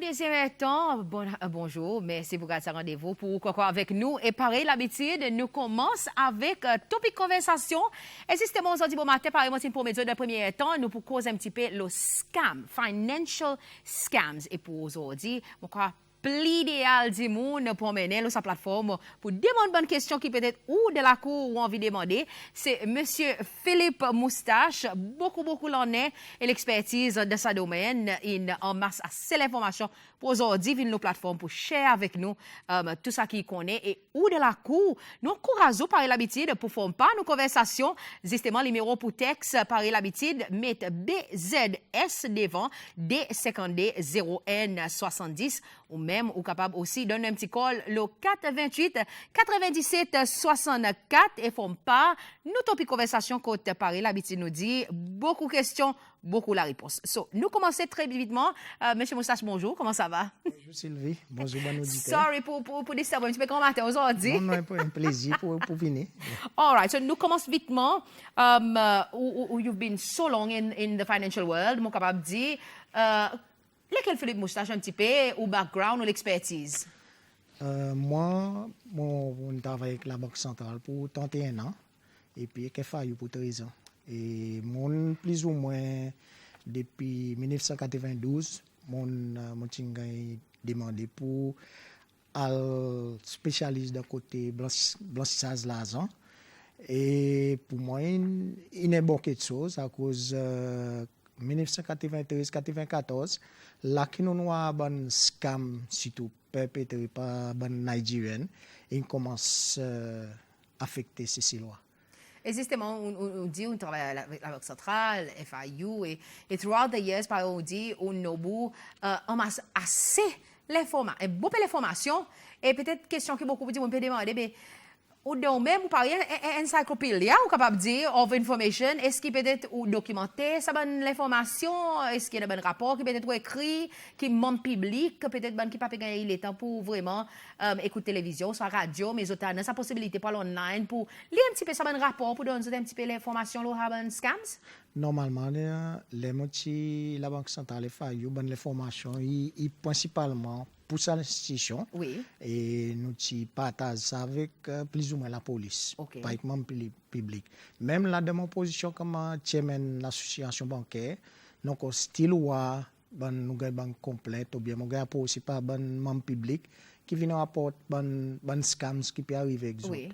deuxième temps, bonjour, merci pour ce rendez-vous pour quoi avec nous. Et pareil, l'habitude, nous commençons avec topic conversation. Et justement, aujourd'hui, bon matin, pareil, pour médias de premier temps, nous pour causer un petit peu le scam, financial scams. Et pour aujourd'hui, je crois l'idéal du monde pour mener sa plateforme pour demander bonne question qui peut être ou de la cour ou envie de demander. C'est Monsieur Philippe Moustache, beaucoup l'en est et l'expertise de sa domaine. Il en masse assez l'information pour aujourd'hui, vient nos plateformes pour share avec nous tout ça qu'il connaît et ou de la cour. Nous encourageons par l'habitude pour faire pas nos conversations. Justement, numéro pour texte par l'habitude, mettre BZS devant D52 0N70 ou même ou capable aussi donner un petit call le 428 97 64 et font pas nous topic conversation côté Paris l'habitude nous dit beaucoup de questions beaucoup la réponse. So, nous commençons très vitement. Monsieur Moustache, bonjour, comment ça va? Bonjour Sylvie, bonjour bon auditeur. Sorry pour disturber un petit peu comment matin aujourd'hui. Non, un plaisir pour venir. All right, so nous commençons vitement. You've been so long in the financial world, mon capable de dire lequel Philippe Moustache un petit peu, ou background ou l'expertise? Moi, on travaille avec la Banque centrale pour 31 ans et puis KFAU pour 13 ans. Et mon plus ou moins depuis 1992, mon demandé pour un spécialiste de côté blanchissage l'argent. Et pour moi, il y a beaucoup de choses à cause 1993-94, là qui nous avons un scam surtout perpétré par les Nigériens, il commence à affecter ces lois. Et justement, on dit on travaille avec la Banque centrale, FIU, et throughout the years, on dit on a assez l'information, beaucoup d'informations, et peut-être question que beaucoup de gens peuvent demander, mais ou donc même, vous parlez encyclopédie, ou capable de dire of information, est-ce qu'il peut être ou documenté, ça bonne l'information, est-ce qu'il y a un bon rapport qui peut être écrit, qui est monde public, peut-être bon qui pas gagner le temps pour vraiment écouter télévision, soit radio, mais autant sa possibilité pour online, pour lire un petit peu ça bon rapport, pour donner un petit peu l'information, le scams? Normalement, la Banque centrale fait bonne l'information, principalement pour sa institution. Oui. Et nous partageons ça avec plus ou moins la police, par exemple public. Même là, de mon position comme chairman de l'association bancaire, donc style ou nous avons complète ou bien nous avons aussi pas bon membre public qui vient apporter bon scams qui peut arriver. Oui.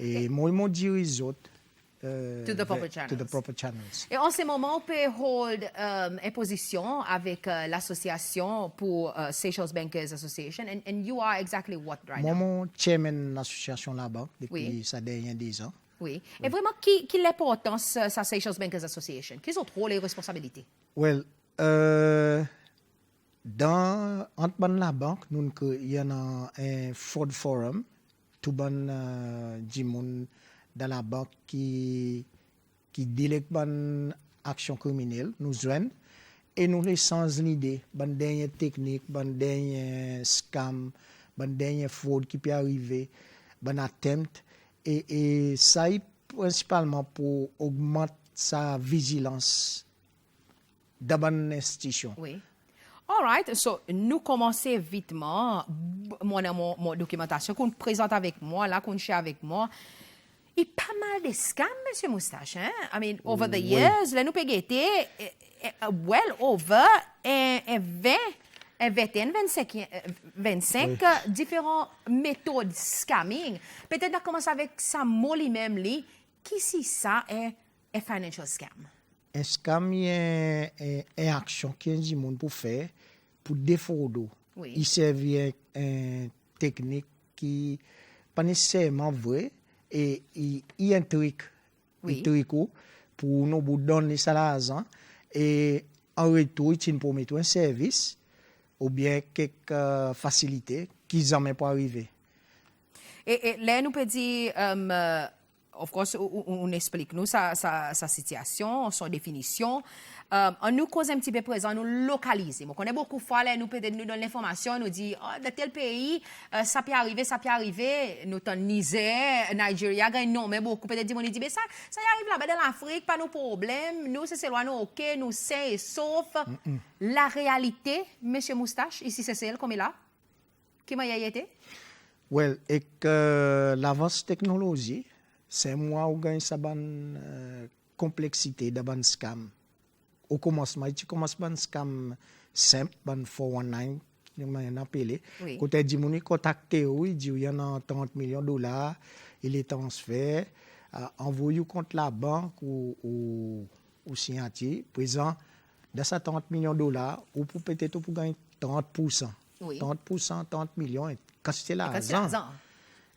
Et moi, je dirige autres. To the proper channels. Et en ce moment, on peut hold une position avec l'association pour Seychelles Bankers Association. And you are exactly what right now? Moi, je suis chairman de l'association là-bas depuis ça dernier 10 ans. Oui. Et vraiment, qui est l'importance de la Seychelles Bankers Association? Quels sont les responsabilités? Well, entre la banque, il y a un fraud forum. Tout bon Jimoun dans la banque qui délègue bonne action criminelle, nous joignent et nous laissons l'idée, bonne dernière technique, bonne dernière scam, bonne dernière fraude qui peut arriver, bonne attempt et ça est principalement pour augmenter sa vigilance dans bonne institution. Oui. All right, so nous commençons vitement mon documentation qu'on présente avec moi là, qu'on share avec moi. Il y a pas mal de scams, Monsieur Moustache. Hein? I mean, over the years, là, nous avons été well over 25 différentes méthodes scamming. Peut-être qu'on commence avec ça, mot lui-même, qui si ça est un financial scam? Un scam, c'est une action qu'un monde pour faire pour défrauder. Oui. Il servait une technique qui n'est pas nécessairement vraie. Et il y a un truc, pour nous donner ça l'argent et en retour, il promet un service ou bien quelques facilités qu'ils n'ont pas arrivé. Et là, nous peut dire, of course, on explique nous sa situation, son définition. On nous cause un petit peu présent, nous localiser. On connaît beaucoup de fois, là, nous peut-être nous donne l'information, nous dit, oh, dans tel pays, ça peut arriver. Nous t'en Niger, Nigeria, non, mais beaucoup peut-être dit, on dit, mais ça arrive là-bas dans l'Afrique, pas nos problèmes. Nous, c'est loin, nous, ok, nous, sains et sauf. La réalité, monsieur Moustache, ici, c'est celle comme est là. Qui m'a y été? Well, et que l'avance technologie, c'est moi où gagne sa bonne complexité de bonne scam. Au commencement, tu commences par un scam simple, ban 419, je m'en appelé. Quand tu dis mon contacté, il dit il y en a 30 millions de dollars, il est transféré, envoyé contre la banque ou signature, présent, dans ces 30 millions de dollars, ou peut-être pour gagner 30%. Oui. 30%, 30 millions, quand c'est l'argent.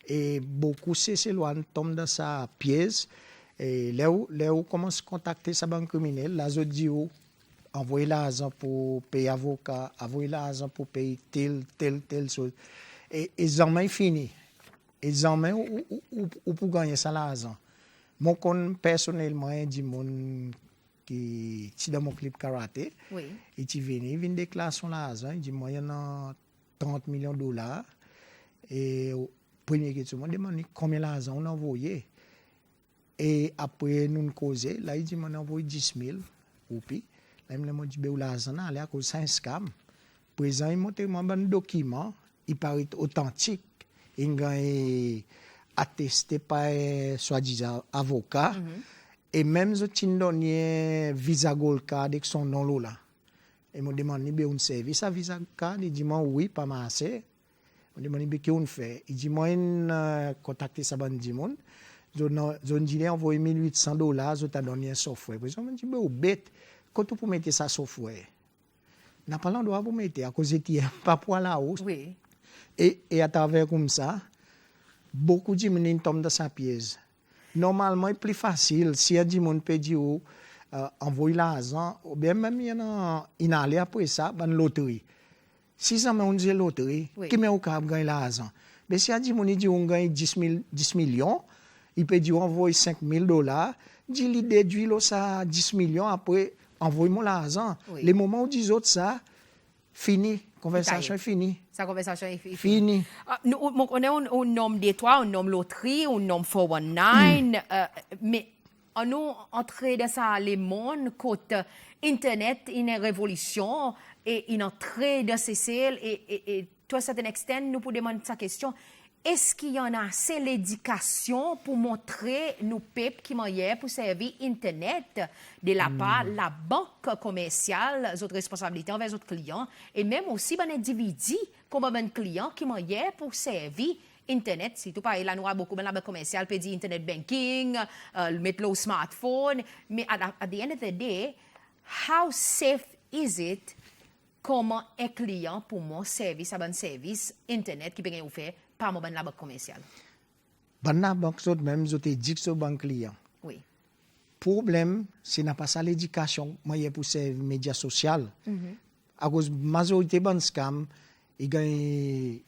Et beaucoup c'est loin, tombe dans sa pièce. Et là où commence à contacter sa banque criminelle, là, je dis envoyer l'argent pour payer avocat, envoyer l'argent pour payer telle chose. Et jamais fini. Et jamais ou pour gagner ça l'argent. Moi, personnellement, je dis qui est dans mon clip karaté. Oui. Et il vient déclarer son argent. Il dit, moi, il y en a 30 millions de dollars. Et première question, je me demande combien d'argent on a envoyé. Et après, nous nous causons. Là, il dit, on a envoyé 10 000 roupies. Là, il m'a dit, l'argent, il à cause de 5 scams. Présent, il m'a montré un document. Il paraît authentique. Il est attesté par soi-disant avocat. Et même si tu donné Visa Gold Card avec son nom là. Et me demande si on service à Visa Card, il dit oui, pas assez. Je me demande qu'est-ce qu'on fait. Il dit moi contacter sa bande du monde. Je dis envoyer $1,800, je t'ai donné un software. Je me dis bête, quand tu peux mettre ça software. N'a pas l'endroit pour mettre à cause de pas pour la hausse. Oui. Et à travers comme ça, beaucoup de gens tombent dans sa pièce. Normalement, c'est plus facile si un gens peut dire envoyer l'argent, ou bien même il y a une allée après ça, une loterie. Si ça m'a une loterie, qui m'a gagné l'argent. Mais si un gens dit on gagne 10 millions, il peut dire envoyer $5,000, il déduit ça 10 millions, après envoie-moi l'argent. Oui. Les moments où ils autres ça, fini. Conversation est finie. Sa conversation est finie. On a un nombre d'étoiles, un nombre loterie, un nombre 419, mais on entré dans ça, les mondes, côté Internet, une révolution, et une entrée de CCL, et toi, à certain extent, nous pouvons demander sa question. Est-ce qu'il y en a assez l'éducation pour montrer nos peuples qui m'ont pour servir Internet de la part la banque commerciale, les autres responsabilités envers les autres clients, et même aussi les individus comme un client qui m'ont pour servir Internet. Si tout pareil, là, nous avons beaucoup de la banque commerciale, peut dire Internet banking, mettre le smartphone, mais at the end of the day, how safe is it comment un client pour mon service, un service Internet qui peut vous faire par mon la banque commerciale? La banque, même, je te dis que c'est banque client. Oui. Problème, c'est n'a pas ça l'éducation, moyen pour ces médias sociaux. À cause de la majorité de scam, ils gagnent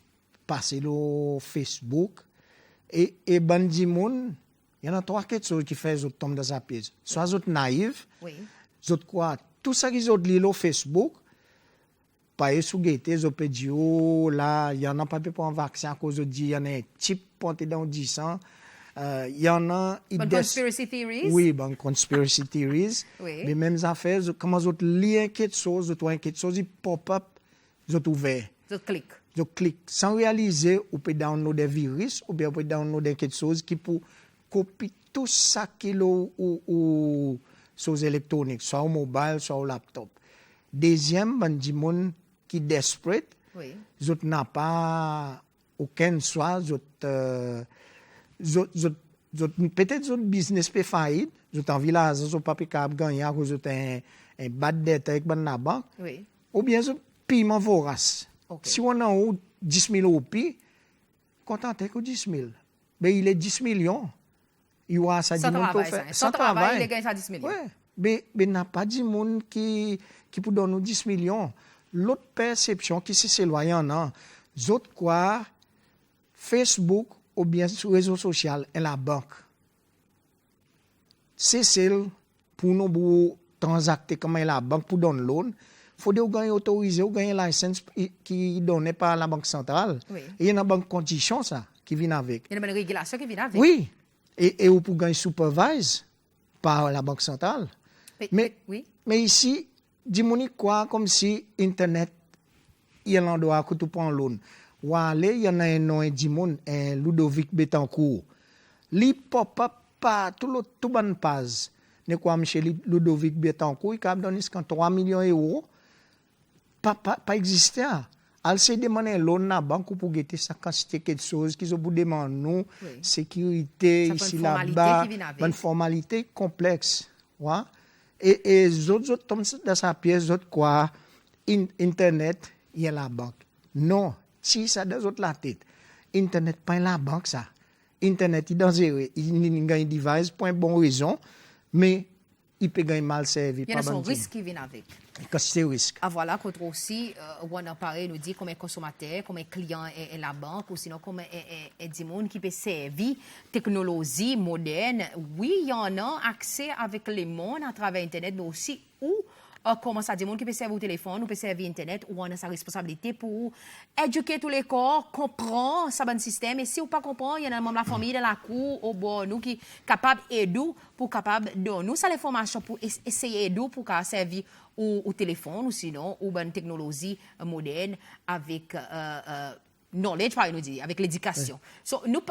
passer le Facebook et bandi moun, il y en a 3-4 choses qui font qu'ils tombent dans sa pièce. Soit ils sont naïfs, ils croient tout ça qu'ils ont dit le Facebook. Pas sous guetter, je peux dire, oh, là, il y en a pas pour un vaccin à cause de il y en a un type pointé dans 10 ans. Il y en a. Conspiracy theories? Oui, conspiracy theories. Oui. Mais même affaires, comment je lis quelque chose, quelque chose, il pop-up, je ouvert. Je clique. Je clique. Sans réaliser, on peut downloader des virus, ou bien on peut downloader quelque chose qui peut copier tout ça qu'il ou choses électroniques, soit au mobile, soit au laptop. Deuxième, il y a des gens qui sont desperate. Oui. Ils n'ont pas aucun choix. Peut-être que business peut faillir. Ils ont envie là, ils n'ont pas pu gagner à cause d'un bad debt avec la banque. Oui. Ou bien ils ont paiement vorace. Okay. Si on a 10 000 roupies, contenté que 10 000. Mais il est 10 millions. Il y a ça sans travail, il gagne ça 10 millions. Ouais. Mais il n'y a pas de monde qui peut donner 10 millions. L'autre perception qui s'éloigne, les autres quoi, Facebook ou bien sur les réseaux sociaux et la banque. c'est celle pour nous transacter comme la banque pour donner loan. Faut de gagner autorisé ou gagner licence qui donné par la banque centrale. Oui. Et il y a une banque condition ça qui vient avec. Il y a une régulation qui vient avec. Oui. Et ou pour gagner supervise par la banque centrale. Mais ici, dis-moi quoi comme si internet il y a un endroit que tu prends loan. Ou aller, il y en a un nom dis-moi un Ludovic Betancourt. Li pop-up pas tout ban page. Ne quoi monsieur Ludovic Betancourt, il a donné 3 millions d'euros. Pas existé. Elle s'est demandé loan à la banque pour guetter sa quantité de choses qu'ils ont demandé nous, sécurité, ici là-bas, une formalité complexe. Ouais. Et les autres dans sa pièce, autres quoi, Internet, il y a la banque. Non, si ça dans autres la tête. Internet, pas la banque, ça. Internet, il est dangereux. Il gagne device, point bon raison, mais il peut gagner mal servi. Il y a son risque qui vient avec. C'est risque. Ah voilà, contre aussi, on a parlé, nous dit comme consommateur, comme client et la banque, ou sinon comme des gens qui peuvent servir technologie moderne. Oui, il y en a accès avec les mondes à travers Internet, mais aussi où comment ça dit, monde qui peut servir au téléphone, ou peut servir Internet, ou on a sa responsabilité pour éduquer tous les corps, comprendre ça bon système. Et si on pas comprend, il y a un membre de la famille, de la cour, au bon, nous qui est capable d'aider pour capable donner nous ça l'information pour essayer d'aider pour servir au téléphone ou sinon ou une technologie moderne avec knowledge, par nous dire, avec l'éducation. So, nous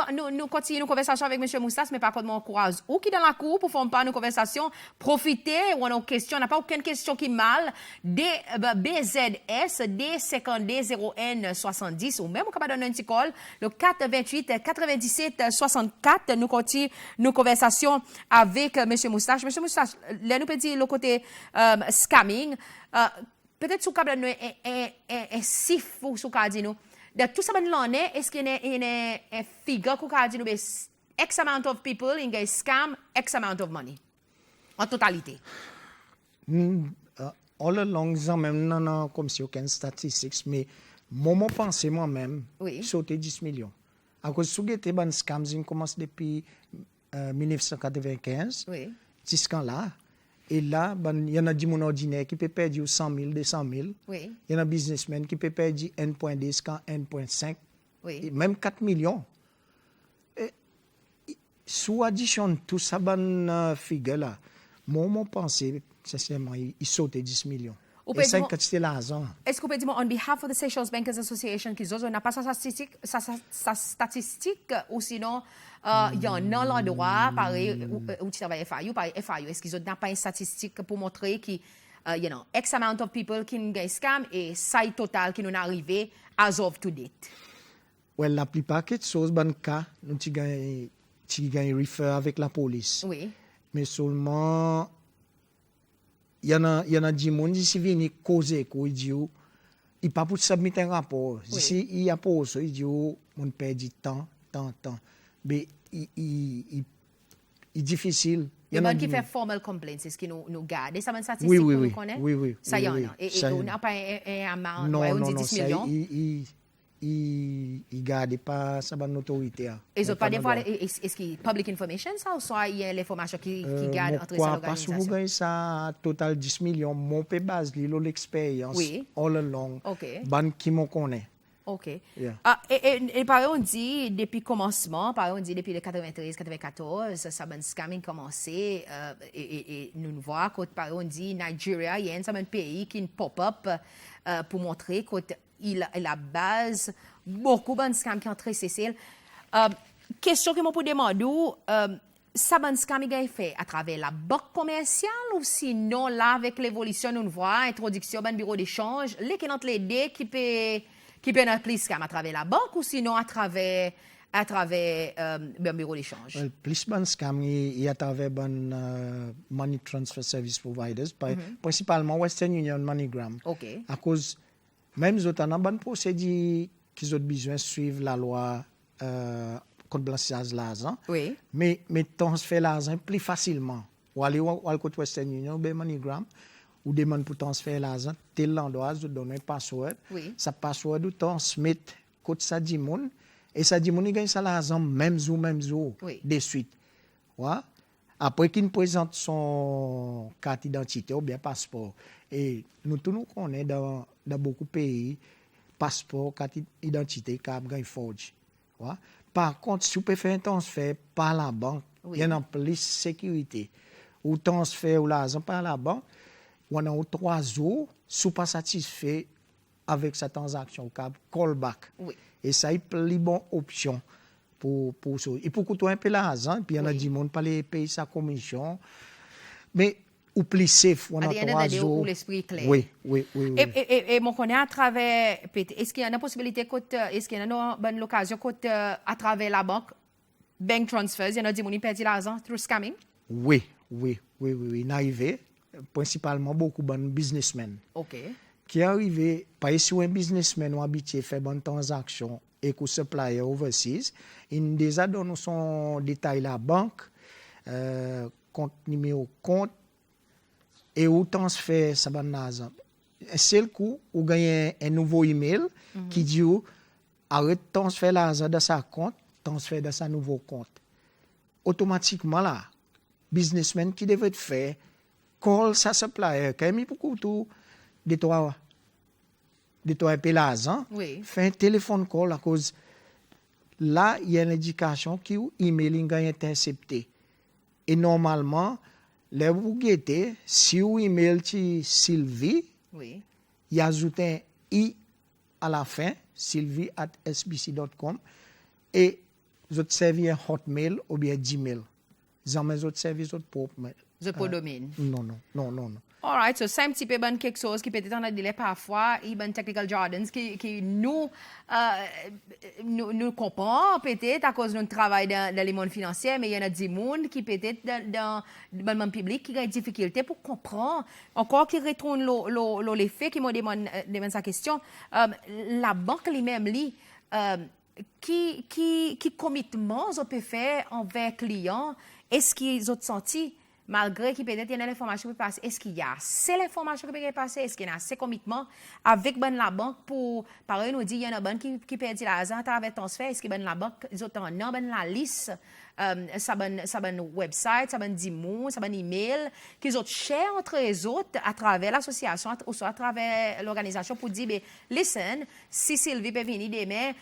continuons nos conversations avec M. Moussas, mais par contre, on encourage ou qui dans la cour pour faire pas nos conversations, profiter, ou on a une question, on n'a pas aucune question qui mal, BZS, D520170, ou même on peut donner un petit call, le 428 97 64, nous continuons nos conversations avec M. Moussas. M. Moussas, là, nous peut dire le côté scamming, peut-être sous câble un sif ou sous câble nous. De tout ça, est-ce qu'il y a une figure qui a dit X amount of people in scam, X amount of money, en totalité? All along, même non comme si aucune statistique, mais moi pensé moi-même, sauter 10 millions. À cause de ce ban scams, il commence depuis 1995, jusqu'à là. Et là, il y en a des gens ordinaires qui peuvent perdre 100 000, 200 000. Il y en a des businessmen qui peuvent perdre 1,10, 1,5, même 4 millions. Et, sous addition tout ça, figure là, moi, pensé, sincèrement, il saute 10 millions. Et 5 c'est l'argent. Est-ce que vous pouvez dire, on behalf of the Seychelles Bankers Association, qui n'a pas sa statistique, ou sinon, il y en a l'endroit, pareil, où tu travailles FIU, pareil, FIU, est-ce qu'ils n'ont pas une statistique pour montrer qu'il y a X amount of people qui ont scam et site total qui nous arrivé as of to date? Well, la plupart des choses, dans cas, nous avons refer avec la police. Oui. Mais seulement, il y en a des gens qui viennent causer, qui disent, il pas pour submettre un rapport. Si il y a pas ça, il dit, on perd du temps. Mais il est difficile. Il y a des gens qui font formal complaints, c'est ce qui nous garde. Ça m'a statistique pour nous connaître? Oui. Ça y en a. Et on n'a pas un amount, on dit 10 millions? Il ne garde pas sa bonne autorité. Ils n'ont pas des fois, est-ce qu'il y a public information, ça, ou soit il y a l'information qui garde entre ces organisations? Parce que vous gagnez ça, total 10 millions, mon pays base, l'expérience, all along, ban qui me connaît. OK. Yeah. Et par exemple, on dit, depuis le commencement, par exemple, on dit depuis le 93-94, ça a scamming commencé, et nous voyons, par exemple, on dit, Nigeria, il y a un pays qui pop-up pour montrer qu'il a la base, beaucoup de scams qui ont très cessé. Question que je peux demander, ça a scam est fait à travers la banque commerciale ou sinon, là, avec l'évolution, nous voyons, introduction d'un bureau d'échange, les qui ont les deux qui peut être plus scam à travers la banque ou sinon à travers un bureau d'échange? Well, plus de scam et à travers money transfer service providers, principalement Western Union, MoneyGram. OK. À cause, même eux ont une bonne procédure qu'ils ont besoin de suivre la loi contre blanchissage de l'argent. Oui. Mais transférer l'argent plus facilement. Ou aller au côté Western Union, ou MoneyGram, ou demande pour transférer l'argent, tel endroit, vous donnez un password. Oui. Ça password, vous transmettez côté ça dit et ça dit il gagne ça l'argent même jour, de suite. Ouais. Après qu'il présente son carte d'identité ou bien passeport. Et nous tous nous connaissons dans beaucoup de pays, passeport, carte d'identité, carte gagne forge. Ouais. Par contre, si vous pouvez faire un transfert par la banque, il y a plus de sécurité. Ou transfert ou l'argent par la banque, on a 3 jours, si vous pas satisfait avec cette transaction, callback. Oui. Et ça, c'est une bonne option pour ça. Et pour coûter un peu l'argent, puis il y en a du monde pas les payer sa commission. Mais ou plus safe, on a 3 jours. Où l'esprit clair. Oui. Et mon connaît à travers, est-ce qu'il y a une possibilité, est-ce qu'il y a une bonne occasion à travers la banque, bank transfers, il y en a des gens qui perdent l'argent through scamming? Oui. Il arrivé, principalement beaucoup de businessmen. OK. Qui arrivé, pas si un businessman ou habitué fait bonne transaction et que supplier overseas, il déjà donne son détail la banque, compte numéro compte et où transfert ça va l'argent. Un seul coup, vous gagnez un nouveau email qui dit arrête de transférer l'argent de sa compte, transfert de sa nouveau compte. Automatiquement là, businessman qui devait faire call sa supplier, quand il beaucoup tout de toi payer l'argent, fait un téléphone call à cause là il y a une indication qui email est intercepté. Et normalement les vous guettez si vous email ci Sylvie, il y a ajouté un i à la fin, sylvie@sbc.com et vous autres servi un Hotmail ou bien Gmail. Jamais autres services autres propres. Je peux dominer. Non. All right, so c'est un petit peu bon quelque chose qui peut-être en a délai parfois, il y a technical jardins qui nous comprend peut-être à cause de notre travail dans le monde financier, mais il y en a des gens qui peut-être dans le monde public qui ont des difficultés pour comprendre. Encore qui retourne les faits, qui me demande sa question. La banque lui-même, qui commitment on peut faire envers clients, est-ce qu'ils ont senti malgré qu'il peut-être y a l'information qui passe, est-ce qu'il y a assez l'information qui peut passer, est-ce qu'il y a assez commitment avec la banque pour, par exemple, nous dit, il y a une banque qui perd l'argent à travers transfert, est-ce que la banque, ils ont la liste, ça un website, ça un dimon, ça un email, qu'ils ont share entre les autres à travers l'association, ou soit à travers l'organisation pour dire, listen, si Sylvie peut venir demain,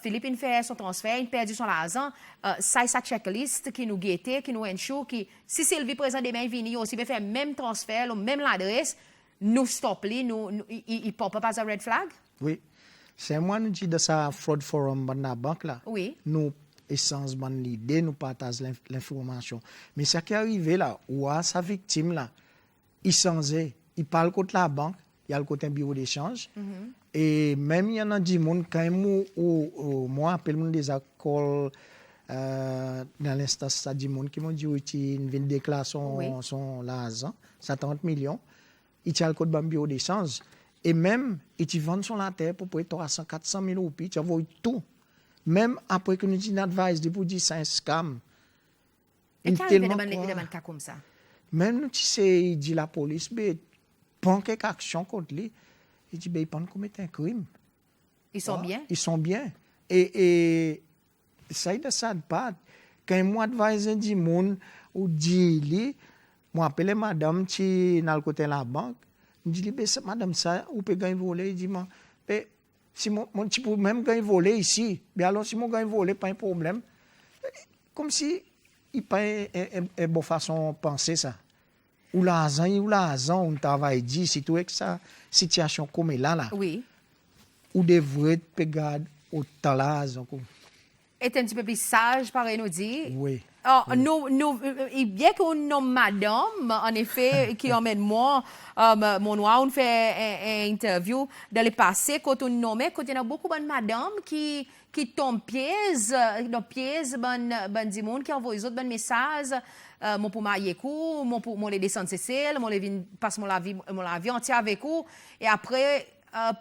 Philippe il fait son transfert, il perd son argent, ça est sa checklist qui nous guette, qui nous ensure, qui si Sylvie présent demain il vient aussi peut faire même transfert, même l'adresse, nous stop il pop pas un red flag? Oui. C'est moi nous dit de ça fraud forum dans la banque là. Oui. Nous essence bonne l'idée, nous partageons l'information. Mais ce qui est arrivé là, ou à sa victime là, il parle contre la banque, il y a le côté bureau d'échange. Et même il y en a des gens quand moi appelle déjà call dans l'instant ça dit gens qui m'ont dit ils viennent déclarer son l'argent, ça 30 millions, il tient le code bureau d'échange et même ils vendent son la terre pour payer 300 400 000 roupies, tu vois tout. Même après que nous disons advice pour dire c'est un scam. Et quand il demande cas comme ça. Même nous tu sais il dit la police mais prend quelque action contre lui. Il dit, ils pensent commettre un crime. Ils sont bien? Ils sont bien. Et ça ne s'aide pas. Quand moi, advise dit, ou dit, moi, appelle madame qui dans le côté de la banque, je dis, madame, ça, ou peut gagner voler. Il dit, si mon petit peut même gagner voler ici, mais alors si mon gagne voler, pas un problème. Comme si il pas une bonne façon de penser ça. Ou l'argent, on travaille dit, si tu avec sa situation comme là. Oui. Ou devrait regarder autant l'argent. Est un petit peu plus sage, pareil, nous dit. Oui. Bien qu'on nomme madame, en effet, qui emmène moi, mon noir, on fait une interview dans le passé, quand on nomme, quand il y a beaucoup de madame qui tombent pièges, du monde, qui envoient les autres messages, mon pour marier coup, mon les descendre Cécile, mon les passe mon la vie entière avec vous, et après,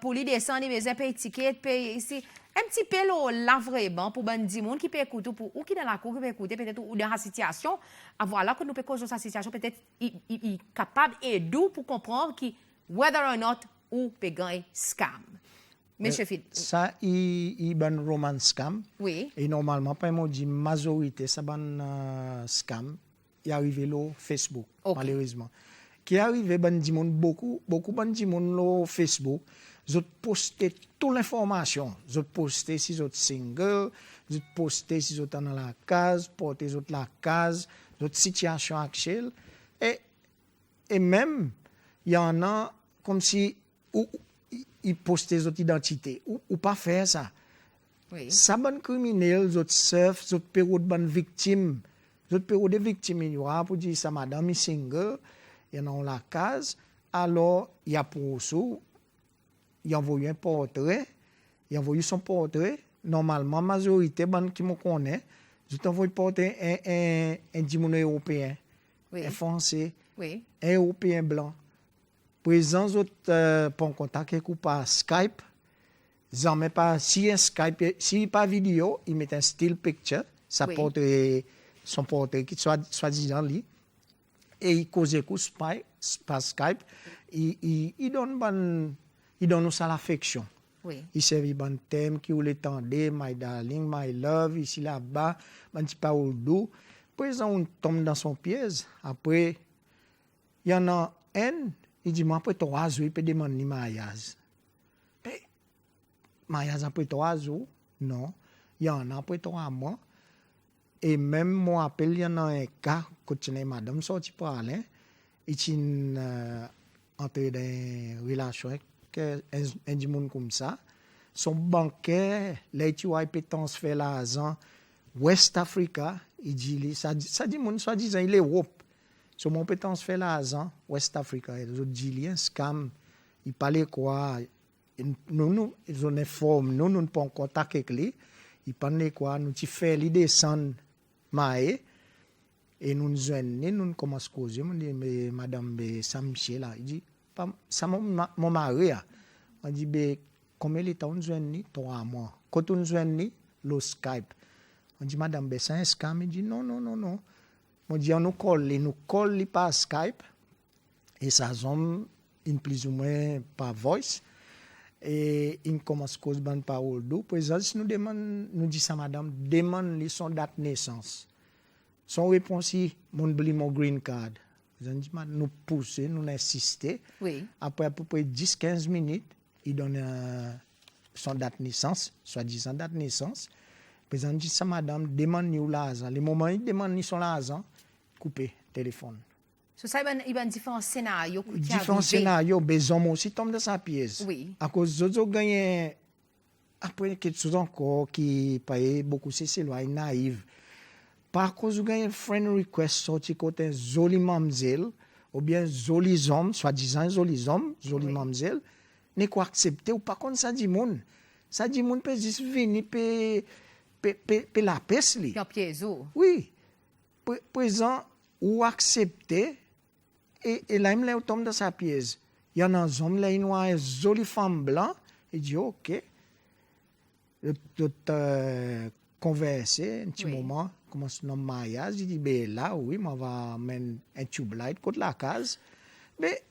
pour les descendre, ils me payer ticket, payer ici. Un petit peu là vraiment pour des gens qui peut écouter ou qui dans la cour qui peut écouter peut-être ou dans la situation voilà que nous peut causer sa situation peut-être il capable et doux pour comprendre qui whether or not ou peut gagner scam. Monsieur Phil. Ça il ban romance scam. Oui. Et normalement pas moi dit majorité ça ban scam y arrivé le Facebook, Ok. malheureusement. Qui est arrivé, ben, di moun, beaucoup ben, di moun le Facebook, ils ont posté toute l'information. Ils ont posté si ils sont single, ils ont posté si ils sont dans la case, porté ils ont la case, notre situation actuelle. Et même, il y en a comme si ils postaient leur identité. Ou pas faire ça. Oui. Ça, bon criminel, ils surf, ils période bonne victime. Ils période de victime, il y aura pour dire ça, madame est single, il y en a la case. Alors, il y a pour sous, il a envoyé un portrait, il a envoyé son portrait. Normalement, la majorité, bon, qui me connaît, je t'envoie un portrait, un dimono européen, Oui. un français, Oui. un européen blanc. Présent, pour contact avec ou par Skype. Jamais pas, si un Skype, si pas vidéo, il met un still picture, ça Oui. portrait, son portrait qui soit disant lui, et il cause par Skype, il donne nous ça l'affection. Oui. Il servi bon thème qui ou l'étendait, my darling, my love, ici là-bas, un petit parole doux. Présent, on tombe dans son piège. Après, il y en a un, il dit, moi, après 3 jours, il peut demander mariage. Mariage après 3 jours, non. Il y en a après 3 mois. Et même moi, appelle, il y en a un cas, quand tu es madame sorti pour aller, il est entré dans une relation avec un monde comme ça. Son banquier, là, tu vois, il peut transférer l'argent West Africa, il dit, ça dit, mon soi-disant, il est Europe. So, mon peut transférer l'argent West Africa. Il dit, un scam, il parlait quoi? Nous, ils ont informé, nous ne pouvons pas contacter avec lui. Ils parlaient quoi? Nous, tu fais les descendre, maïe. Et nous nous joignons, nous commençons à causer. On dit, mais madame, Saint-Michel, là, il dit, ça mon mari, on dit, combien de temps nous joignons? 3 mois. Quand nous joignons, le Skype. On dit, madame, c'est un scam. Il dit, non. On dit, on nous colle par Skype. Et ça zone, plus ou moins par voice. Et il commence à causer une parole d'eau. Par exemple, si nous disons à madame, demande son date de naissance. Son réponse, mon green card. Nous poussons, nous insistons. Oui. Après à peu près 10-15 minutes, il donne son date de naissance, soi-disant date de naissance. Par exemple, dit ça, madame, demande-nous l'argent. Le moment où il demande son argent, coupez le téléphone. So, ça, il y a différents scénarios qui Différents scénarios, les hommes aussi tombent dans sa pièce. Oui. À cause de ça, gagnent après quelque chose encore qui paye beaucoup, c'est loin, naïve. Par cause de un friend request sorti côté joli mamzelle, ou bien joli homme, soi-disant joli homme, joli mamzelle, n'est quoi accepter ou par contre ça dit moun. Ça dit moun peut juste venir pe la peste li. Puis en pièzo. Oui. Présent ou accepter et là il me tombe dans sa pièce. Il y en a un homme là, il a une jolie femme blanche, il dit OK. Converser un petit moment, commence notre mariage, il dit ben là oui, moi va mettre un tube light contre la case. Mais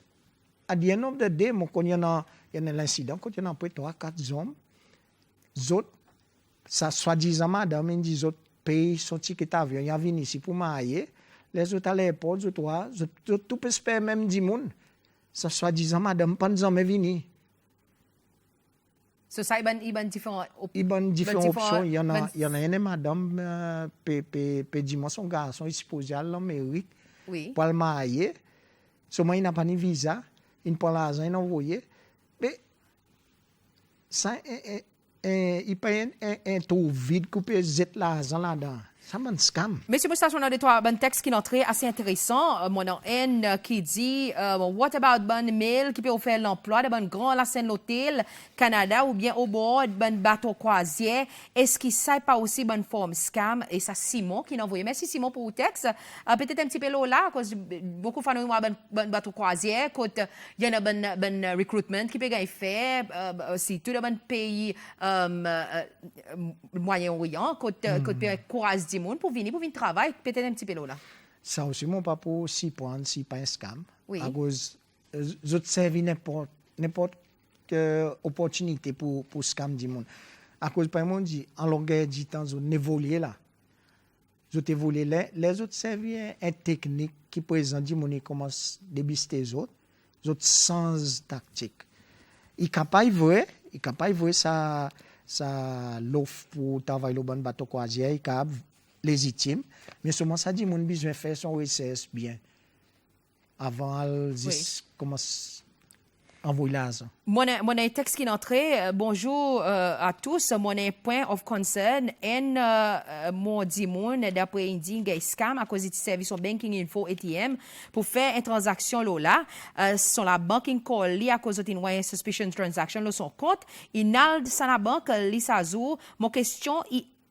à the end of the day, quand il y a l'incident, quand il y en a après 3-4 hommes, autres, ça soi-disant madame, ils disent autres payent son ticket d'avion, ils viennent ici pour marier, les autres à l'aéroport, les autres, tout peut se faire même 10 personnes. Ça soi-disant madame, pas de hommes venus. So, ça, il y a différentes options. Il y en a une madame, dis-moi son garçon, il est supposé aller en Amérique pour le marier. Seulement, il n'a pas de visa, il prend l'argent, il envoie. Mais ça, il paye un trou vide qu'on peut jeter l'argent là-dedans. Ça m'a un scam. Monsieur Moustache, on a des textes qui sont très assez intéressants. Mon N qui dit what about bon mail qui peut offrir l'emploi de bon grand la scène l'hôtel Canada ou bien au bord bon bateau croisière. Est-ce qu'il sait pas aussi bonne forme scam? Et ça Simon qui l'a envoyé. Merci Simon pour le texte. Peut-être un petit peu là, parce que beaucoup de gens ont bon bateau croisière. Quand il y a un bon recruitment qui peut gagner fait. Si tout le bon pays Moyen-Orient, quand peut croiser pour venir travailler, peut-être un petit peu là. Ça aussi, mon papa, si prendre, si pas un scam. Oui. À cause, je servis n'importe quelle opportunité pour scam du monde. À cause, par exemple, en longueur du temps, je n'évolue là. Ils ont volé les autres services une technique qui présente du monde commence à débister les autres sans tactique. Il capable vrai ça l'offre pour travailler le bon bateau croisière, il capable légitime, mais seulement ça dit mon besoin faire son recherche bien avant commence envoyer l'argent. Mon texte qui est entré, bonjour à tous. Mon point of concern en mon dit mon d'après indi gay scam à cause du service au banking info ATM pour faire une transaction là sur la banking call li à cause d'une suspicion transaction là son compte inald sa la banque li sa jour mon question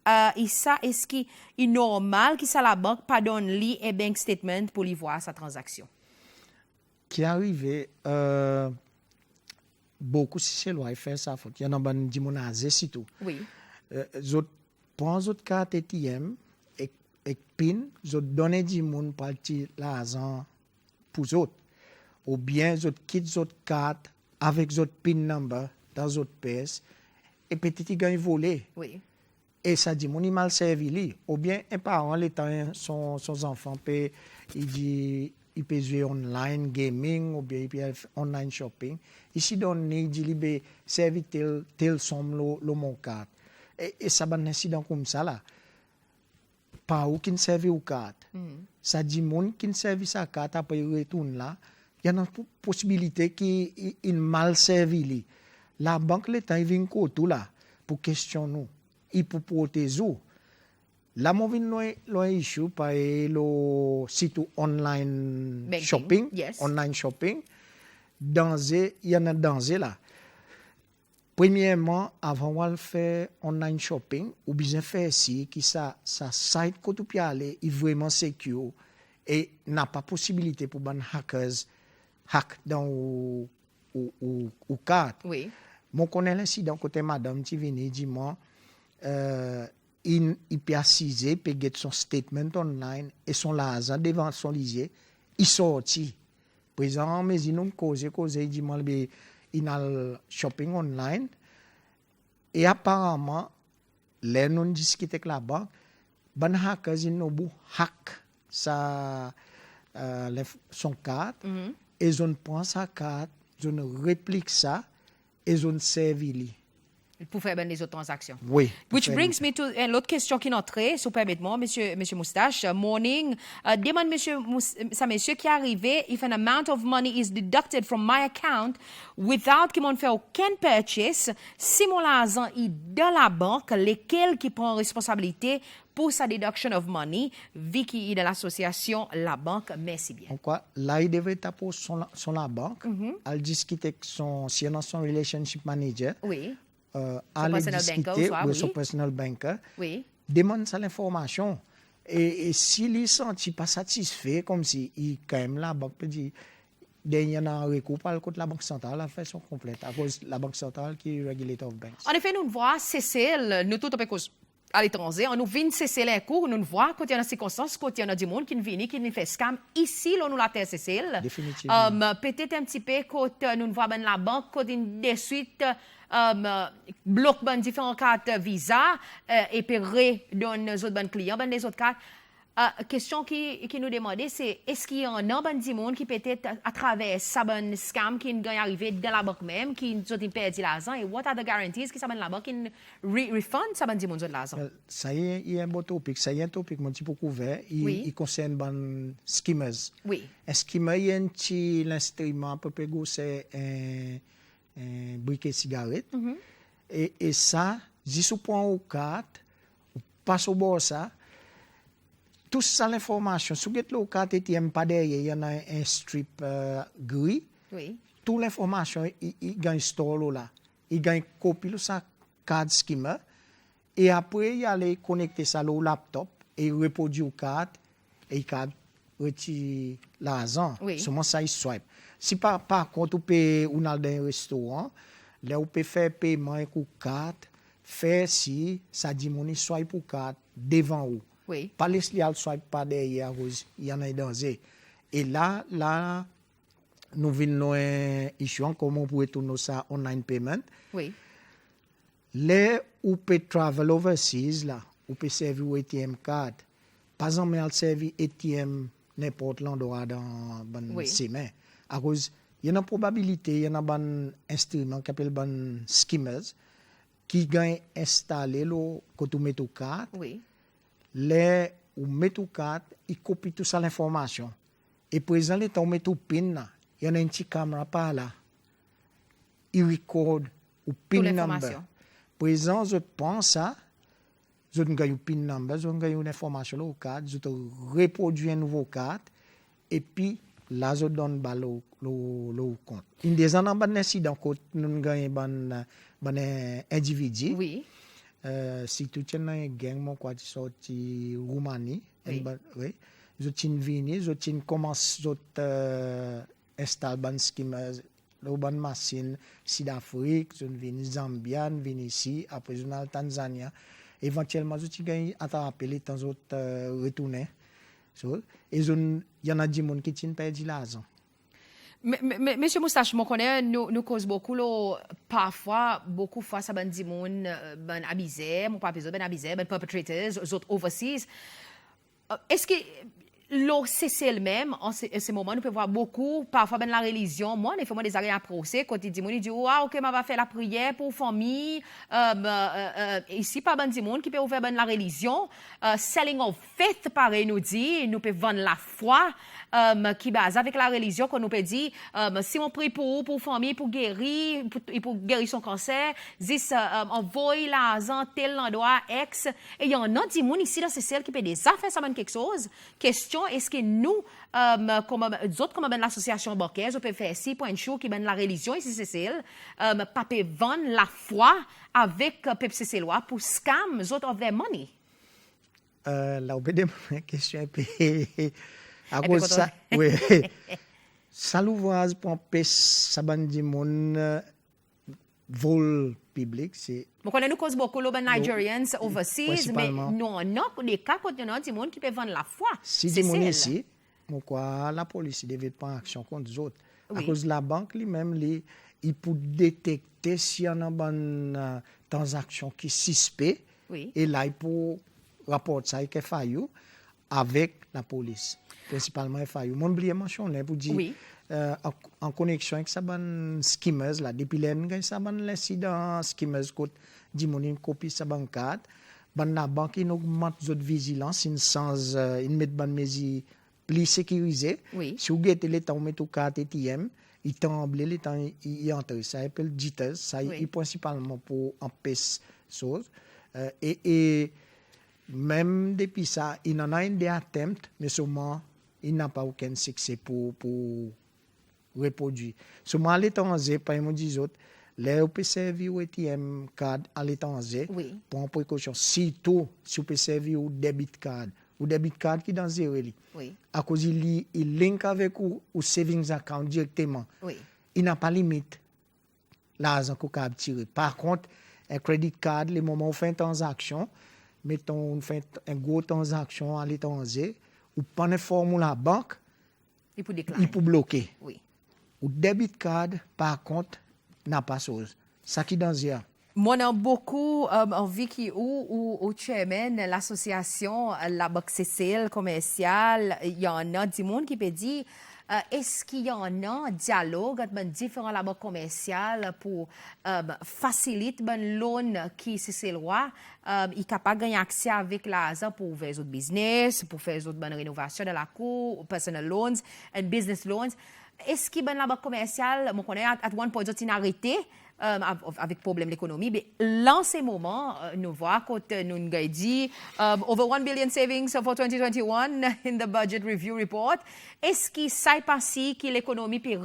ça est-ce qui est normal que ça la banque pardonne li et bank statement pour lui voir sa transaction qui arrivé beaucoup si c'est loi faire ça faute il y en a ban di monazé si tout oui zot prend zot carte ATM et pin zot donner di moun parti l'argent pour zot ou bien zot quitte zot carte avec zot pin number dans zot pièce et petit gagne volé oui et ça dit mon mal servi li ou bien un parent l'étant son enfant peut il dit il peut jouer online gaming ou bien il peut online shopping ici donne il dit il servi tel somme le mon carte et ça ban incident comme ça là pas ou qui servi ou carte ça dit mon qui servi sa carte après il retourne là il y a une possibilité qu'il mal servi li la banque l'état il vient tout là pour question nous il peut protéger la mauvaise lo issue par le site online banking, shopping yes. online shopping danger il y en a danger là premièrement avant de faire online shopping ou bien faire si qui ça site que tu peux aller est vraiment secure et n'a pas possibilité pour ban hackers hack dans ou carte oui mon connaît l'incident côté madame qui vient dit moi il peut assiser, peut get son statement online et son l'argent devant son lisier, il sorti. Par exemple, mais il nous cause, il dit moi il a le shopping online et apparemment, les non discuté avec la banque, ban hackers ils n'ont pas hack son carte et ils ont prend sa carte, ils ont réplique ça et ils ont servi pour faire les autres transactions. Oui. Which brings me to l'autre question qui est entrée, si vous permettez, monsieur Moustache. Morning. Demande monsieur qui est arrivé, if an amount of money is deducted from my account without qu'il m'en fait aucun purchase, si mon argent est dans la banque, lesquels qui prend responsabilité pour sa deduction of money, vu qu'il est dans l'association, la banque, merci bien. Pourquoi? Là, il devait taper sur la banque, elle discuter avec son relationship manager. Oui. Aller discuter avec son personal banker, demande ça l'information. Et s'il est senti pas satisfait, comme si il quand même la banque peut dire, il y a un recours par le côté de la Banque centrale à faire son complète, à cause de la Banque centrale qui est regulator of banks. En effet, nous voyons CCL, nous tout à l'étranger, on nous vient CCL un cours, nous voyons quand il y a des circonstances, quand il y a du monde qui vient, qui fait scam. Ici, nous la terre CCL. Définitivement. Peut-être un petit peu quand nous voyons la banque, quand de suite, bloque différentes cartes Visa et puis redonne les autres clients, les autres cartes. Question qui nous demandait, c'est est-ce qu'il y a un nombre de monde qui peut-être à travers ça bon scam qui est arrivé dans la banque même, qui nous ont perdu l'argent et what are the guarantees que ça bon la banque qui refund ça bon de monde l'argent? Ça y est, il y a un bon topic, ça y est un topic mon petit peu couvert, il concerne ban skimmers. Oui. Un skimmer il y a un petit l'instrument à peu près gros c'est un briquet cigarette. Et ça, si vous prenez au carte, ou passe au bord ça, tout ça l'information, si vous avez le carte ATM pas derrière, il y en a un strip gris. Oui. Toute l'information, il gagne store là. Il gagne copie de sa carte skimmer. Et après, il allait connecter ça au laptop et reproduire la carte et il retire l'argent. Oui. Seulement ça, il swipe. Si par contre, vous payez dans un restaurant, là, vous pouvez faire paiement avec une carte, faire si ça dit mon swipe pour carte devant vous. Oui. Pas laisser le swipe pas derrière, il y en a un danger. Et là, nous venons un issue, comment on pourrait tourner ça online payment. Oui. Là, où peut travel overseas, là, où peut servir ATM card, pas jamais al servi ATM n'importe l'endroit dans Oui. ses mains. À cause, il y a une probabilité, il y a un instrument qui s'appelle un skimmers qui gagne installé là quand tu mets ton carte. Oui. Les ou met ton carte, il copie tout ça l'information. Et présent les temps met ton pin là, il y en a une petite caméra par là. Il record ou pin number. l'information. Présent je pense ça, je gagne pin number, je gagne une information là au carte, je te reproduis un nouveau carte et puis là je donne ba le compte. Une des en ban incident que nous gagne ban individu. Oui. Si tu tiens un gang mon quoi tu sorti Roumanie, Oui. Oui. Je tiens vini, je tiens commence je installe ban skimmers le ban machine Sud-Afrique, je viens Zambia, vini ici, après je vais Tanzania. Éventuellement je tiens à appeler temps autres retourner. So, et il y en a des gens qui tiennent perdu l'argent. Monsieur Moustache, je connais, nous cause beaucoup, là, parfois, beaucoup de fois, ça ben dit moun, ben abusé, mon papa ben abusé, ben perpetrators, autres overseas. Est-ce que l'eau c'est le même en ce moment nous pouvons voir beaucoup parfois ben la religion moi des fois des arrêts à procès quand il dit OK m'a va faire la prière pour famille ici pas ben du monde qui peut ouvrir ben la religion selling of faith pareil nous dit nous peut vendre la foi qui base avec la religion qu'on nous peut dire si on prie pour famille pour guérir son cancer dis envoie l'argent tel endroit X et il y en a du monde ici dans c'est celle qui peut déjà faire ça ben quelque chose question est-ce que nous comme l'association bancaire on peut faire ci point chaud qui ben la religion ici c'est celle pas peut vendre la foi avec PPCC loi pour scam autres of their money là on peut demander question un peu à cause ça oui ça l'ouvrage pour empêcher ça bandi mon vol public c'est bon on nous cause beaucoup de Nigerians overseas mais nous on a des cas quand on a des monde qui peut vendre la foi si des monde ici pourquoi la police devait prendre action contre les autres à cause la banque lui-même il peut détecter s'il y en a une transaction qui suspect et là il peut rapporter ça avec FIU avec la police principalement FIU mon oublié mentionner pour dire en connexion avec ça ban skimmers là depuis les ça ban l'incident skimmers côté dit mon une copie ça ban carte ban la banque il augmente votre vigilance in sens il met ban mesures plus sécurisées si vous guettez les temps met tout carte ATM il tremble les temps il entre ça appelle jitters ça est principalement pour empêcher choses et même depuis ça il en a une des attempts mais seulement il n'a pas aucun succès pour reproduire. Seulement à l'étranger, par exemple, des autres, les on peut servir au ATM card à l'étranger pour une précaution. Surtout, si on peut servir au debit card qui est dans zéro. À cause il link avec ou savings account directement. Il n'a pas limite l'argent qu'on peut tirer. Par contre, un credit card, les moments où on fait une transaction, mettons, on fait une grosse transaction à l'étranger, ou pas une formule à la banque, il peut bloquer. Ou debit card, par contre, n'a pas chose. Ça qui dans zéro. Moi, j'ai beaucoup envie au chairman, l'association, la banque CCL commerciale, il y en a du monde qui peut dire est-ce qu'il y en a un dialogue entre différents la banque commerciale pour faciliter le loan qui c'est le roi il est capable de gagner accès avec l'argent pour faire des autres business, pour faire des autres rénovations de la cour, personal loans and business loans. Est-ce qu'il y a la banque commerciale, je connais, à one point, ils ont arrêté avec problème d'économie, mais là, en ce moment, nous voyons quand nous avons dit over 1 billion savings for 2021 in the budget review report. Est-ce qu'il s'est passé que l'économie peut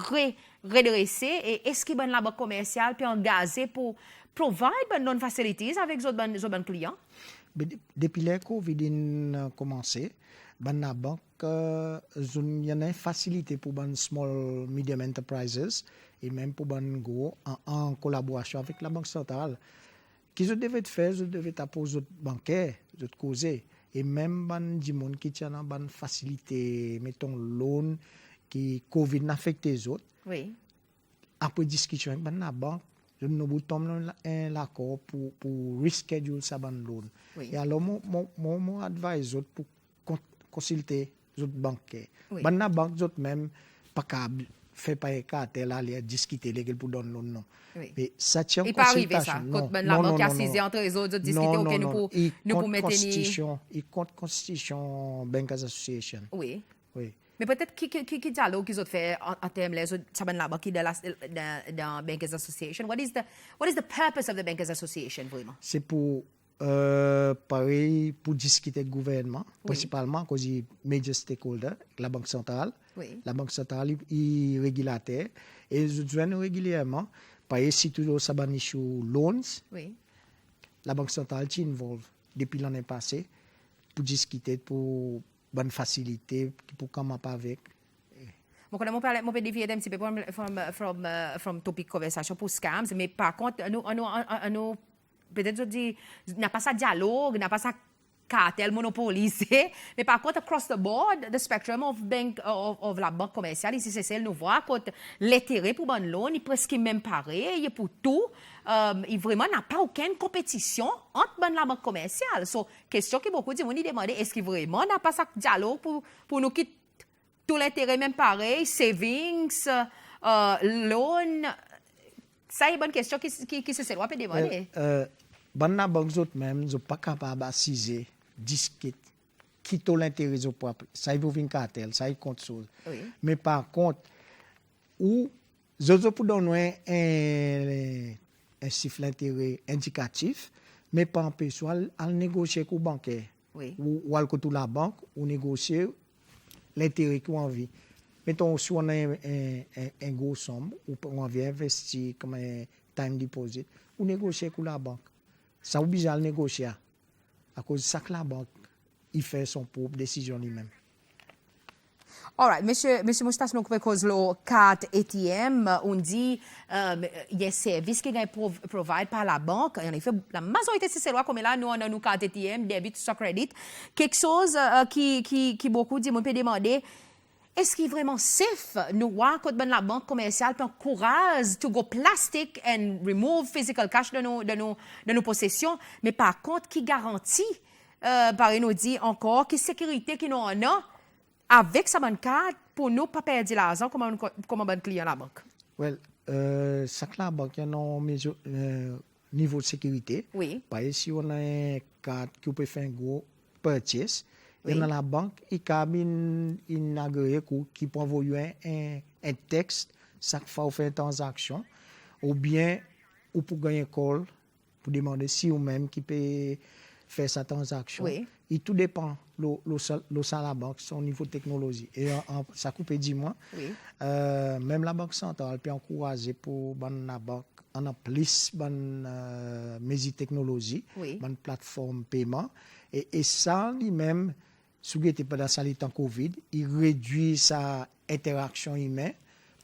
redresser et est-ce qu'il y a la banque commerciale peut engager pour provide non facilities avec les autres clients? Depuis que le COVID a commencé, la banque il y a une facilité pour les small medium enterprises et même pour les gros en collaboration avec la banque centrale. Qu'est-ce que je devais faire? Je devais apposer aux bancaires, de causer. Et même les gens qui ont une facilité, mettons, loan, qui COVID n'a affecté les autres. Après discussion avec la banque, nous avons un accord pour reschedule sa loan. Et alors, mon advise pour consulter les autres bancaires. Oui. Ban la banque, les autres même, pas capable fait pas cartel aller discuter les pour donner le nom. Oui. Mais ça tient Il pas arrivé consultation. ça. Non, Quand la non, banque non, a non, assisé non. entre les autres, discuter, Non, OK, non, nous non. pour Il nous pour compte mettre constitution, il compte constitution Bankers Association. Oui. Oui. Mais peut-être qui dialogue qu'ils ont fait en termes les autres ça là qui dans Bankers Association. What is the purpose of the Bankers Association vraiment? C'est pour pareil pour discuter avec le gouvernement, principalement à cause des major stakeholders, la Banque centrale. Oui. La Banque centrale est régulateur et ils doivent régulièrement, pareil si toujours ça banit sur loans, Oui. la Banque centrale est involved depuis l'année passée pour discuter pour bonne facilité pour comment pas avec. Bon, quand on peut dévier un petit peu from topic conversation pour scams, mais par contre, nous peut-être je dis, n'a pas ça dialogue, n'a pas ça cartel monopolisé, mais par contre, across the board, the spectrum of la banque commerciale, ici c'est celle nous voit, quand l'intérêt pour bonne loan, il est presque même pareil, pour tout, il vraiment n'a pas aucune compétition entre la banque commerciale. So, question que beaucoup de gens demandent, est-ce qu'il vraiment n'a pas ça dialogue pour nous qui tout l'intérêt même pareil, savings, loan, ça est une bonne question qui se doit demander. La banque autres même, ils sont pas capables d'assiser, discuter, qui tout l'intérêt au propre. Ça il vaut une cartel, ça il compte chose. Oui. Mais par contre, où ils pour donner un chiffre d'intérêt indicatif, mais pas empêcher à négocier avec le banquier. Oui. Ou à la banque, ou négocier l'intérêt qu'on a envie. Mettons, si on a un gros somme, ou on veut investir comme un time deposit, ou négocier avec la banque. Ça oblige à le négocier. À cause de ça que la banque, il fait son propre décision lui-même. All right, monsieur Moustache, nous cause le carte ATM, on dit il y a un service qui est providé par la banque. En effet, la majorité de ces lois comme là, nous on a nos cartes ATM, débit, sur crédit. Quelque chose qui beaucoup de gens peuvent demander. Est-ce qu'il est vraiment safe nous voir quand la banque commerciale peut encourager to go plastic and remove physical cash de nos possessions, mais par contre qui garantit par nous dit encore qui sécurité qui nous en a avec sa banque carte pour nous pas perdre l'argent comme un client la banque. Well, ça que la banque a un niveau de sécurité. Oui. Par exemple, si on a une carte qui peut faire un gros purchase, Oui. dans la banque, il y a une agréé qui peut envoyer un texte chaque fois qu'on fait une transaction, ou bien ou pour gagner un call, pour demander si ou même qui peut faire sa transaction. Oui. Et tout dépend de la banque, son niveau de technologie. Et ça coupe 10 mois. Oui. Même la banque centrale peut encourager pour la banque on a plus de mesures technologie, Oui. de plateforme paiement. Et ça, lui-même, si vous êtes pendant ça, le temps Covid, il réduit sa interaction humaine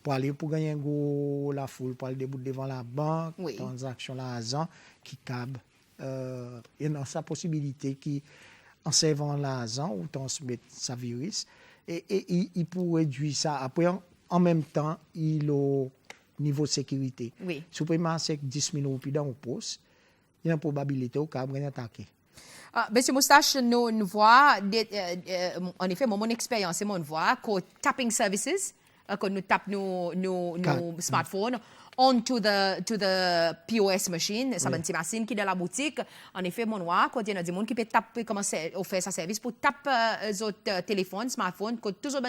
pour aller pour gagner un gros la foule, pour aller debout devant la banque, Oui. transaction l'argent qui câble. Il y a sa possibilité qui, en servant l'argent ou transmettre sa virus, et il peut réduire ça. Après, en même temps, il a niveau de sécurité. Oui. Si vous pouvez marcher 10 minutes dans le poste, il y a une probabilité au cas où vous attaqué. Monsieur Moustache, nous voit, en effet, mon expérience, c'est mon voit que tapping services, quand nous tapons nos smartphones onto the POS machine, ça une machine qui est dans la boutique. En effet, mon voit, quand il y a des gens qui peuvent taper, commencer à faire sa service pour taper les autres téléphones, smartphones, quand toujours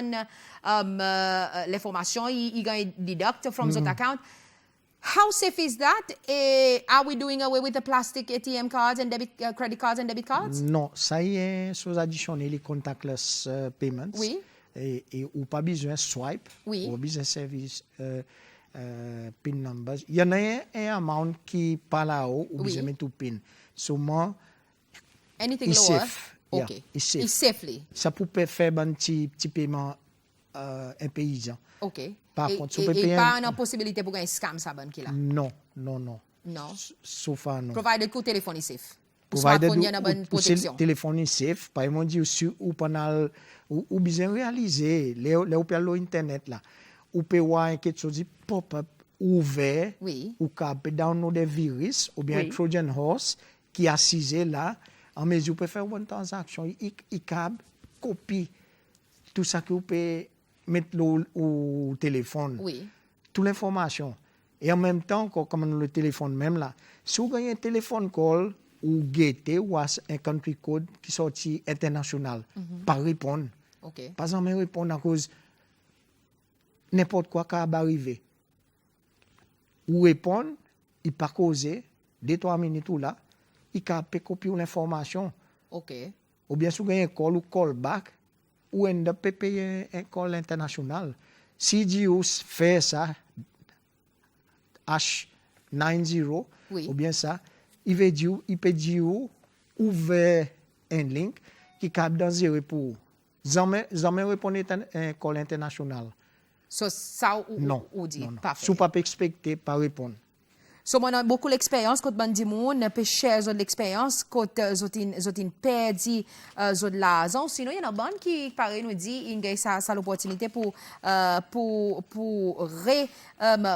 l'information, ils gagnent deduct from the account. How safe is that? Are we doing away with the plastic ATM cards and credit cards and debit cards? Non, ça y est, chose additionnelle, les contactless payments. Oui. Et ou pas besoin de swipe. Oui. Ou besoin de service PIN numbers. Il y en a un amount qui pas là-haut, ou Oui. besoin de mettre tout PIN. Seulement, Anything it's lower? safe. Okay. Yeah, it's safe. It's safely. Ça peut faire un petit paiement un paysan. OK. Par Et, contre, si et, vous pouvez et payer pas une possibilité pour gagner scam ça bonne qui là. Non. Non. Sauf à non. Provided que le téléphone est safe. Pour Provided smartphone, il y a une bonne protection. Le téléphone est safe. Par exemple, dit ou pendant ou bien réaliser les internet là. Ou peut voir quelque chose de pop-up ouvert. Oui. Ou capable downloader virus ou bien Oui. Trojan horse qui est assisé là en mesure pour faire une transaction. Il capable copie tout ça que vous pouvez mettre au téléphone. Oui. Toute l'information. Et en même temps, comme le téléphone même là, si vous avez un téléphone call ou guetter ou un country code qui sorti international, pas répondre. OK. Pas jamais répondre à cause n'importe quoi qui va arriver. Ou répondre, il pas causer 2-3 minutes ou là, il peut copier l'information. OK. Ou bien si vous avez un call ou call back, ou end up payer un call international. Si vous fait ça, H90, Oui. ou bien ça, il peut dire ouvrir un link qui capte dans 0 pour jamais répondre à un call international. So, ça ou dit. Non. Parfait. Si vous pas expecter, pas répondre. So, moi, j'ai beaucoup d'expérience quand je dis peut share l'expérience quand j'ai perdu l'argent. Sinon, il y a une banque qui, pareil, nous dit qu'il y a ça l'opportunité pour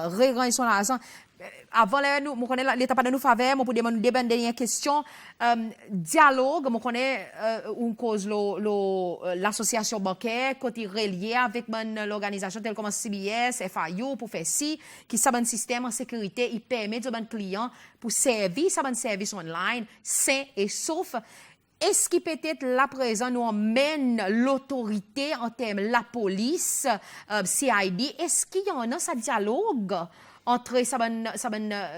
re-gagner son argent. Avant, nous connaissons l'état de nous faveur, pour demander des dernières questions. Dialogue, nous connaissons une cause l'association bancaire, côté relié avec l'organisation telle comme CBS, FIU, pour faire ci, qui ça un système en sécurité, il permet aux clients pour servir ça un service online sain et sauf. Est-ce qu'il peut-être là présent nous emmène l'autorité en termes la police, CID, est-ce qu'il y en a ça dialogue entre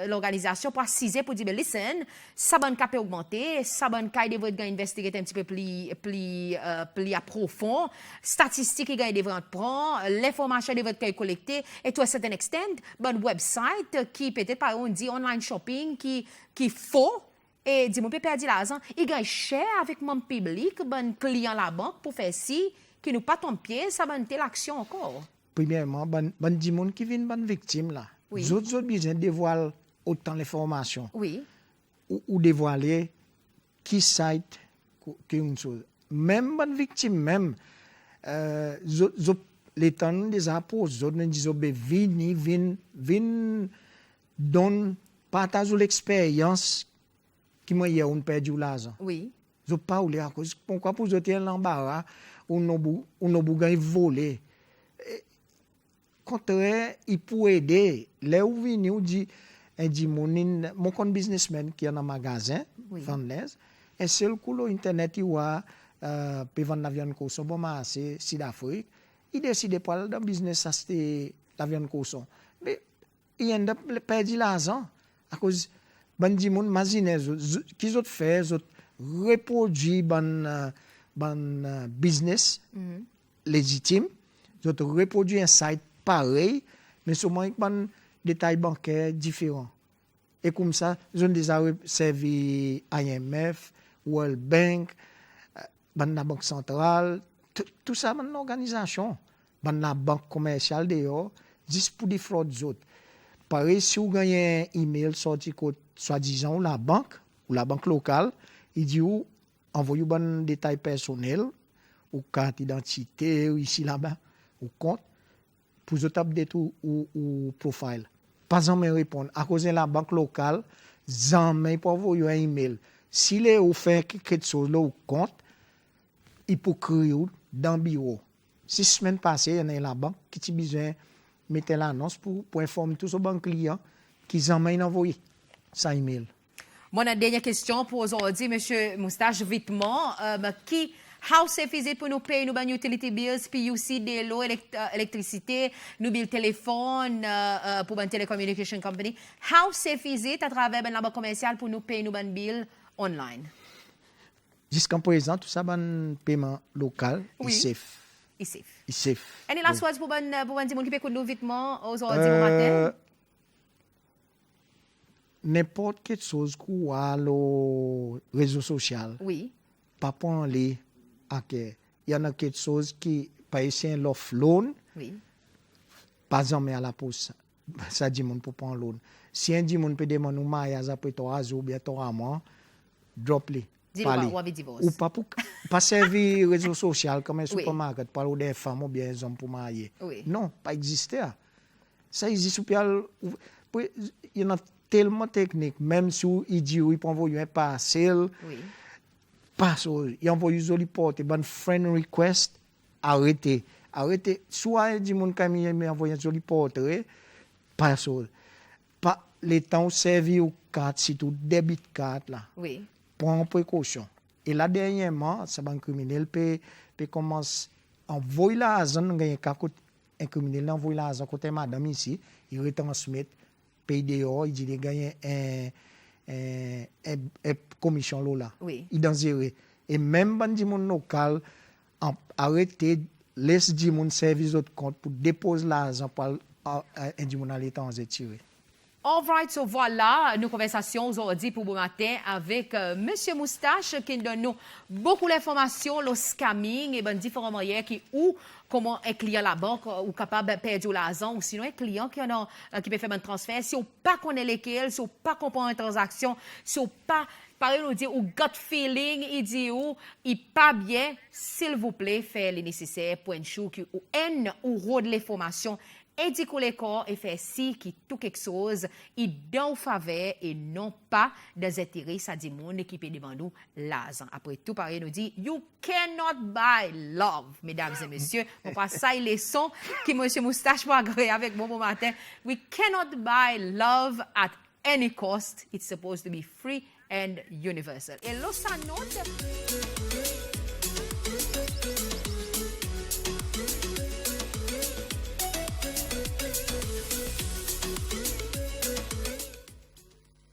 l'organisation pour assiser pour dire listen ça va peut augmenter ça va devrait investiguer un petit peu plus approfond statistiques il devrait prendre l'information devrait être collectée et to a certain extent bon website qui peut-être par on dit online shopping qui faux et dis-moi peut perdre l'argent il gagne cher avec mon public bon client la banque pour faire ci qui nous pas ton pied ça va telle action encore Premièrement bon di monde qui viennent bonne victime là. Oui. Les autres besoin dévoiler autant l'information. Oui. Ou dévoiler qui site qu'une chose. Même bonne victime même les temps des apôtres, les autres nous disent vin donne partage l'expérience qui m'a eu on perdu l'argent. Oui. Je parle à cause pourquoi pour jeter l'embarras ou nous gagner voler. Contraire, il peut aider. Là où vient nous dit mon compte businessman qui est dans un magasin, Vanles, et seul coup internet il va peut vendre la viande cochon bon marché Sud-Afrique, il décide pour aller dans business acheter la viande cochon. Mais il end up perdre l'argent à cause bandi mon imaginer qu'ils autres fait autres reproduire ban business légitime, autres reproduire un site pareil, mais seulement avec un détail bancaire différent. Et comme ça, je déjà servi IMF, World Bank, la Banque centrale, tout ça, une organisation. La banque commerciale d'ailleurs, juste pour des fraudes autres. Pareil, si vous gagnez un email sorti soi-disant la banque ou la banque locale, il dit envoyez un détail personnel, ou carte d'identité, ou ici là-bas, ou compte, pour vous update ou profile. Pas jamais répondre. À cause de la banque locale, jamais pour envoyer un email. S'il est offert quelque chose là au compte, il peut créer dans le bureau. 6 semaines passées, il y en a la banque qui a besoin de mettre l'annonce pour informer tous les banques clients qu'ils ont envoyé ça email. Mon dernière question pour aujourd'hui, M. Moustache, vitement, how safe is it pour nous payer nos utility bills, PUC, de l'eau, électricité, nos billes téléphone pour une telecommunication company? How safe is it à travers la banque commerciale pour nous payer nos bills online? Jusqu'à présent, tout ça, un paiement local, oui. est safe. Is safe. Is safe. Et la chose pour un petit monde qui peut écouter nous vitement aujourd'hui au matin? N'importe quelle chose qu'on a le réseau social. Oui. Pas pour aller à il y en a quelque chose qui par exemple l'offre loan. Oui. Pas jamais à la pause. Ça dit mon pour prendre loan. Si un dit mon peut demander un mariage après 3 jours ou bien 3 mois, drop les. Ou pas servir réseau social comme un supermarché pour aller des femmes ou bien des hommes pour marier. Oui. Non, pas exister. Ça existe il y en a tellement technique même si il dit il peut envoyer un parcelle. Oui. pas ça. Il envoie joli porte, ban friend request, arrêtez. Soit dit mon camion mais envoyer joli portrait, pas ça. Pas les temps servi au carte, c'est tout débit carte là. Oui. Prends précaution. Et là dernièrement, ça banque criminel peut commencer envoyer l'argent, gagner un criminel envoie l'argent côté madame ici, il retransmet paye dehors, il dit il gagne un commission là. Oui. Il dans zéro. Et même bandi mon local arrêter laisse di mon service autre compte pour déposer l'argent pour un di mon à l'étranger tiré. All right, so voilà, nos conversations aujourd'hui pour bon matin avec Monsieur Moustache qui donne nous beaucoup d'informations, le scamming et ben différents moyens qui ou comment un client à la banque ou capable de perdre l'argent ou sinon un client qui peut faire un transfert si on pas connaît lesquels, si on pas comprend une transaction, si on pas par nous dire ou gut feeling, il dit ou il pas bien, s'il vous plaît, faire le nécessaire pour ensure que ou n ou rôde l'information éduquer les corps et faire si qui tout quelque chose il dans faveur et non pas des intérêts ça dit monde qui peut demander l'argent. Après tout pareil nous dit you cannot buy love, mesdames et messieurs. On passe ça les leçons qui monsieur Moustache va agréer avec bon matin. We cannot buy love at any cost. It's supposed to be free and universal. Et là ça note